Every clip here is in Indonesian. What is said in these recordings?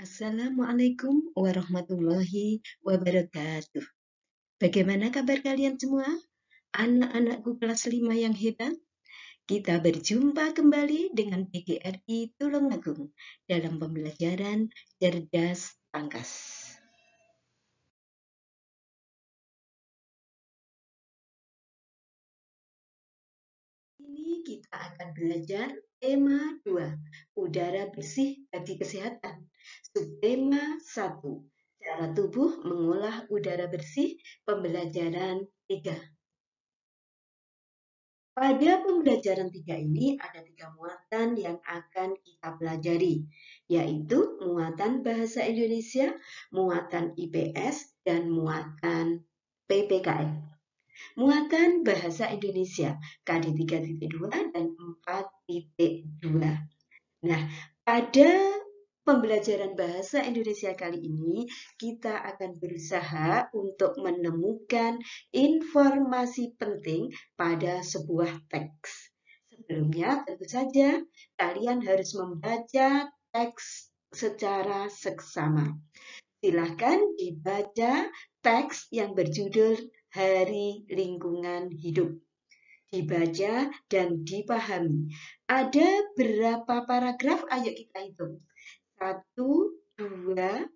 Assalamualaikum warahmatullahi wabarakatuh. Bagaimana kabar kalian semua? Anak-anakku kelas 5 yang hebat. Kita berjumpa kembali dengan PGRI Tulungagung dalam pembelajaran cerdas pangkas. Ini kita akan belajar tema 2, udara bersih bagi kesehatan. Subtema 1, cara tubuh mengolah udara bersih, pembelajaran 3. Pada pembelajaran 3 ini ada 3 muatan yang akan kita pelajari, yaitu muatan bahasa Indonesia, muatan IPS, dan muatan PPKN. Muatan bahasa Indonesia KD 3.2 dan 4.2. Nah, pada pembelajaran bahasa Indonesia kali ini, kita akan berusaha untuk menemukan informasi penting pada sebuah teks. Sebelumnya, tentu saja kalian harus membaca teks secara seksama. Silakan dibaca teks yang berjudul Hari Lingkungan Hidup. Dibaca dan dipahami. Ada berapa paragraf? Ayo kita hitung. 1, 2,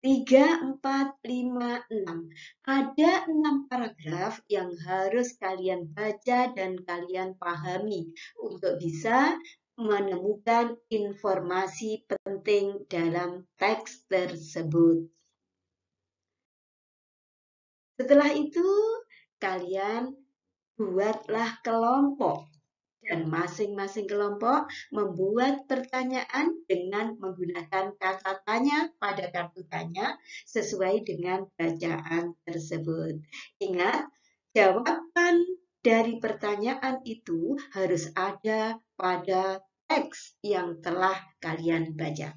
3, 4, 5, 6. Ada 6 paragraf yang harus kalian baca dan kalian pahami untuk bisa menemukan informasi penting dalam teks tersebut. Setelah itu, kalian buatlah kelompok. Dan masing-masing kelompok membuat pertanyaan dengan menggunakan kata tanya pada kartu tanya sesuai dengan bacaan tersebut. Ingat, jawaban dari pertanyaan itu harus ada pada teks yang telah kalian baca.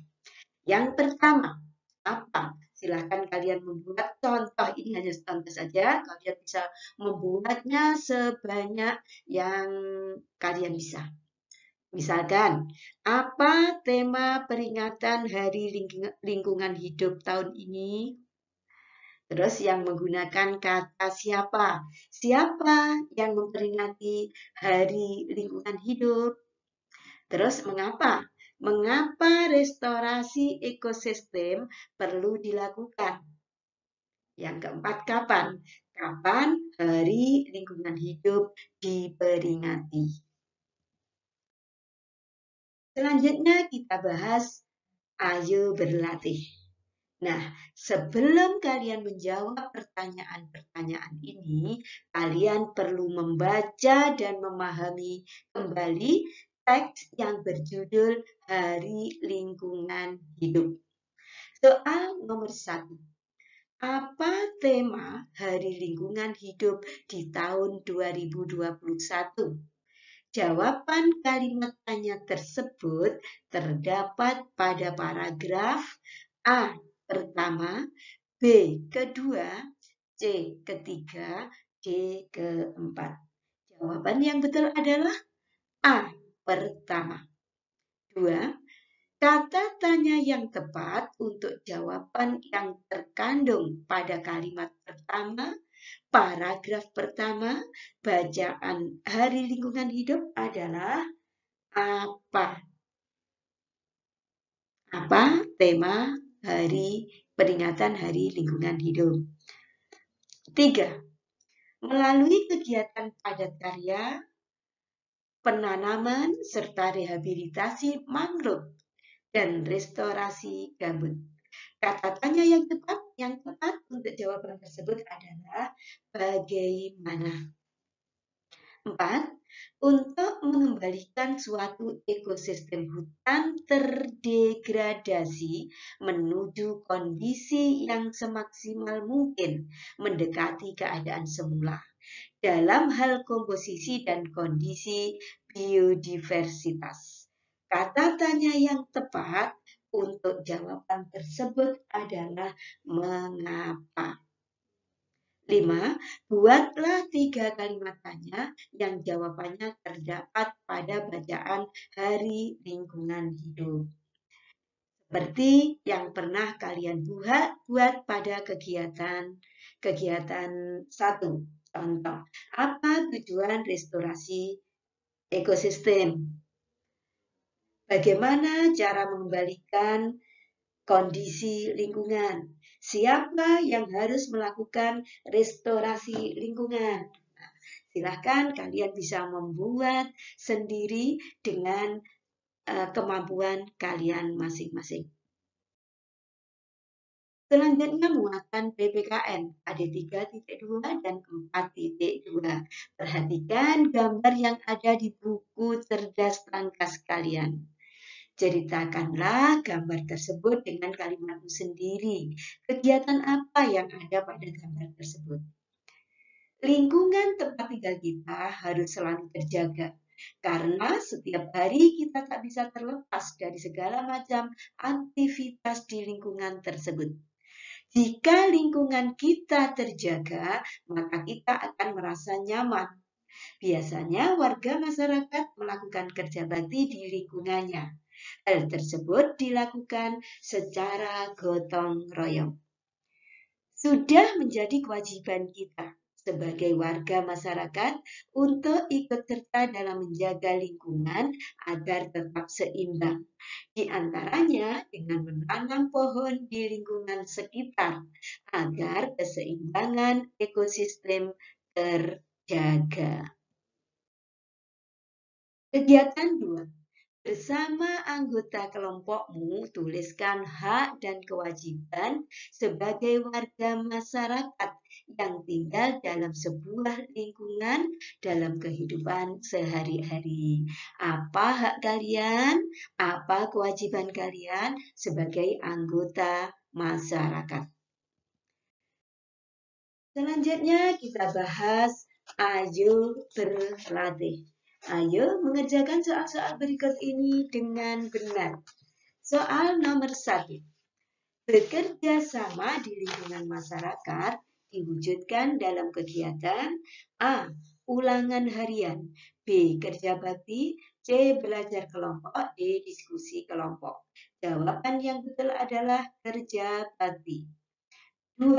Yang pertama, apa? Silahkan kalian membuat contoh, ini hanya contoh saja, kalian bisa membuatnya sebanyak yang kalian bisa. Misalkan, apa tema peringatan Hari Lingkungan Hidup tahun ini? Terus yang menggunakan kata siapa? Siapa yang memperingati Hari Lingkungan Hidup? Terus mengapa? Mengapa restorasi ekosistem perlu dilakukan? Yang keempat, kapan? Kapan Hari Lingkungan Hidup diperingati? Selanjutnya kita bahas ayo berlatih. Nah, sebelum kalian menjawab pertanyaan-pertanyaan ini, kalian perlu membaca dan memahami kembali teks yang berjudul Hari Lingkungan Hidup. Soal nomor 1. Apa tema Hari Lingkungan Hidup di tahun 2021? Jawaban kalimat tanya tersebut terdapat pada paragraf A pertama, B kedua, C ketiga, D keempat. Jawaban yang betul adalah A pertama. 2. Kata tanya yang tepat untuk jawaban yang terkandung pada kalimat pertama, paragraf pertama, bacaan Hari Lingkungan Hidup adalah apa? Apa tema peringatan Hari Lingkungan Hidup? 3. Melalui kegiatan padat karya, penanaman, serta rehabilitasi mangrove dan restorasi gambut. Kata tanya yang tepat untuk jawaban tersebut adalah bagaimana. 4. Untuk mengembalikan suatu ekosistem hutan terdegradasi menuju kondisi yang semaksimal mungkin mendekati keadaan semula dalam hal komposisi dan kondisi biodiversitas. Kata tanya yang tepat untuk jawaban tersebut adalah mengapa. 5. Buatlah 3 kalimat tanya yang jawabannya terdapat pada bacaan Hari Lingkungan Hidup. seperti yang pernah kalian buat pada kegiatan 1. Contoh, apa tujuan restorasi ekosistem? Bagaimana cara mengembalikan kondisi lingkungan? Siapa yang harus melakukan restorasi lingkungan? Silahkan kalian bisa membuat sendiri dengan kemampuan kalian masing-masing. Selanjutnya muatan PPKN ada 3.2 dan 4.2. Perhatikan gambar yang ada di buku cerdas tangkas kalian. Ceritakanlah gambar tersebut dengan kalimatmu sendiri. Kegiatan apa yang ada pada gambar tersebut? Lingkungan tempat tinggal kita harus selalu terjaga. Karena setiap hari kita tak bisa terlepas dari segala macam aktivitas di lingkungan tersebut. Jika lingkungan kita terjaga, maka kita akan merasa nyaman. Biasanya warga masyarakat melakukan kerja bakti di lingkungannya. Hal tersebut dilakukan secara gotong royong. Sudah menjadi kewajiban kita sebagai warga masyarakat untuk ikut serta dalam menjaga lingkungan agar tetap seimbang. Di antaranya dengan menanam pohon di lingkungan sekitar agar keseimbangan ekosistem terjaga. Kegiatan 2. Bersama anggota kelompokmu, tuliskan hak dan kewajiban sebagai warga masyarakat yang tinggal dalam sebuah lingkungan dalam kehidupan sehari-hari. Apa hak kalian? Apa kewajiban kalian sebagai anggota masyarakat? Selanjutnya kita bahas ayo berlatih. Ayo mengerjakan soal-soal berikut ini dengan benar. Soal nomor 1. Bekerja sama di lingkungan masyarakat diwujudkan dalam kegiatan A. Ulangan harian, B. Kerja bakti, C. Belajar kelompok, D. Diskusi kelompok. Jawaban yang betul adalah kerja bakti. 2.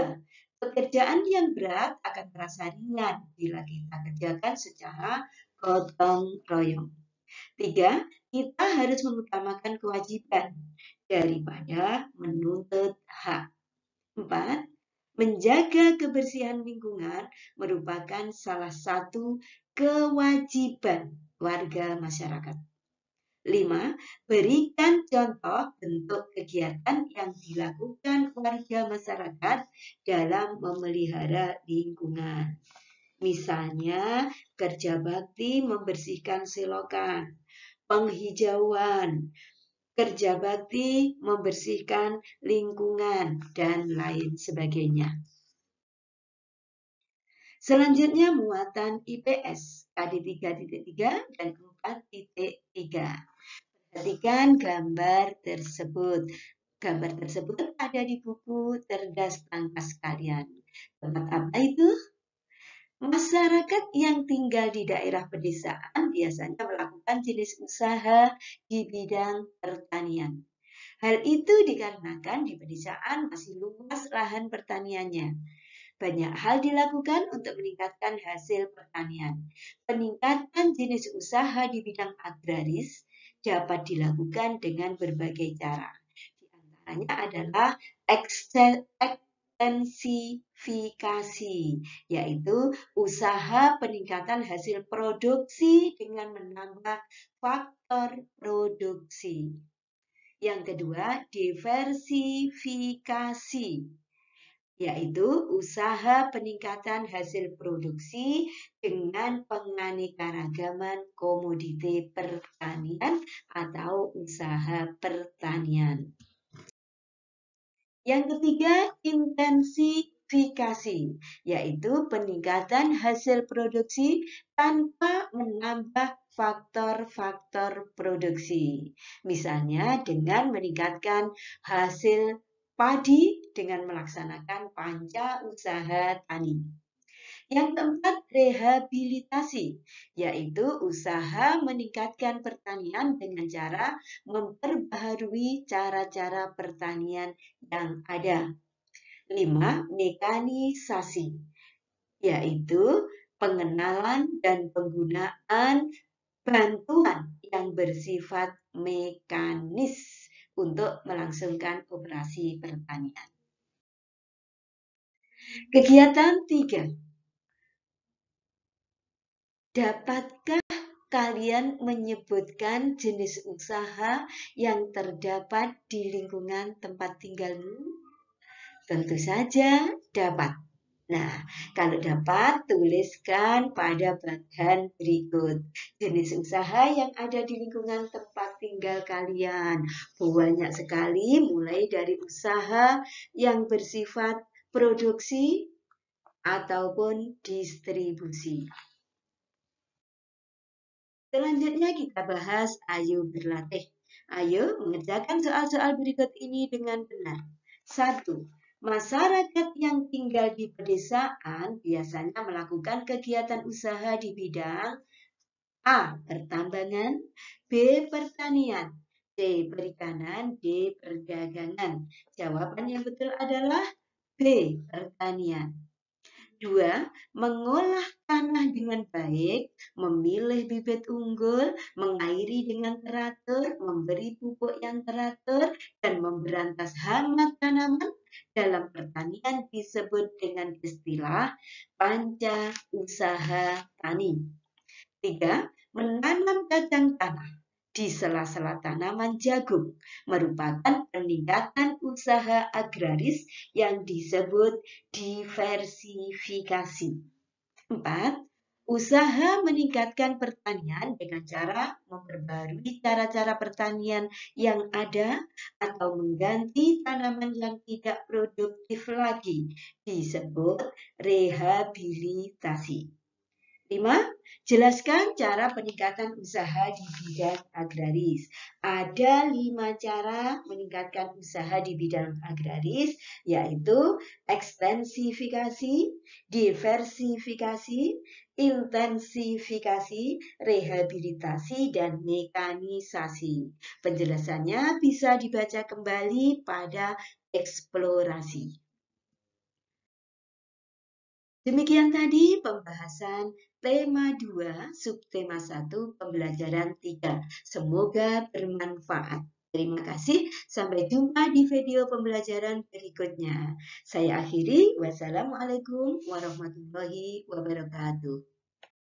Pekerjaan yang berat akan terasa ringan bila kita kerjakan secara gotong royong. 3. Kita harus mengutamakan kewajiban daripada menuntut hak. 4. Menjaga kebersihan lingkungan merupakan salah satu kewajiban warga masyarakat. 5. Berikan contoh bentuk kegiatan yang dilakukan warga masyarakat dalam memelihara lingkungan. Misalnya, kerja bakti membersihkan selokan, penghijauan, kerja bakti membersihkan lingkungan, dan lain sebagainya. Selanjutnya muatan IPS KD 3.3 dan 4.3. Perhatikan gambar tersebut. Gambar tersebut ada di buku cerdas tangkas kalian. Tempat apa itu? Masyarakat yang tinggal di daerah pedesaan biasanya melakukan jenis usaha di bidang pertanian. Hal itu dikarenakan di pedesaan masih luas lahan pertaniannya. Banyak hal dilakukan untuk meningkatkan hasil pertanian. Peningkatan jenis usaha di bidang agraris dapat dilakukan dengan berbagai cara. Di antaranya adalah ekstensifikasi, yaitu usaha peningkatan hasil produksi dengan menambah faktor produksi. Yang kedua, diversifikasi, yaitu usaha peningkatan hasil produksi dengan penganekaragaman komoditi pertanian atau usaha pertanian. Yang ketiga, intensifikasi, yaitu peningkatan hasil produksi tanpa menambah faktor-faktor produksi. Misalnya dengan meningkatkan hasil padi dengan melaksanakan panca usaha tani. Yang keempat, rehabilitasi, yaitu usaha meningkatkan pertanian dengan cara memperbaharui cara-cara pertanian yang ada. 5. Mekanisasi, yaitu pengenalan dan penggunaan bantuan yang bersifat mekanis untuk melangsungkan operasi pertanian. Kegiatan 3. Dapatkah kalian menyebutkan jenis usaha yang terdapat di lingkungan tempat tinggalmu? Tentu saja dapat. Nah, kalau dapat, tuliskan pada bagian berikut. Jenis usaha yang ada di lingkungan tempat tinggal kalian. Banyak sekali, mulai dari usaha yang bersifat produksi ataupun distribusi. Selanjutnya kita bahas ayo berlatih. Ayo mengerjakan soal-soal berikut ini dengan benar. 1. Masyarakat yang tinggal di pedesaan biasanya melakukan kegiatan usaha di bidang A. Pertambangan, B. Pertanian, C. Perikanan, D. Perdagangan. Jawaban yang betul adalah B. Pertanian. 2. Mengolah tanah dengan baik, memilih bibit unggul, mengairi dengan teratur, memberi pupuk yang teratur, dan memberantas hama tanaman dalam pertanian disebut dengan istilah panca usaha tani. 3. Menanam kacang tanah di sela-sela tanaman jagung merupakan peningkatan usaha agraris yang disebut diversifikasi. 4. Usaha meningkatkan pertanian dengan cara memperbarui cara-cara pertanian yang ada atau mengganti tanaman yang tidak produktif lagi disebut rehabilitasi. 5. Jelaskan cara peningkatan usaha di bidang agraris. Ada 5 cara meningkatkan usaha di bidang agraris, yaitu ekstensifikasi, diversifikasi, intensifikasi, rehabilitasi, dan mekanisasi. Penjelasannya bisa dibaca kembali pada eksplorasi. Demikian tadi pembahasan tema 2, subtema 1, pembelajaran 3. Semoga bermanfaat. Terima kasih. Sampai jumpa di video pembelajaran berikutnya. Saya akhiri. Wassalamualaikum warahmatullahi wabarakatuh.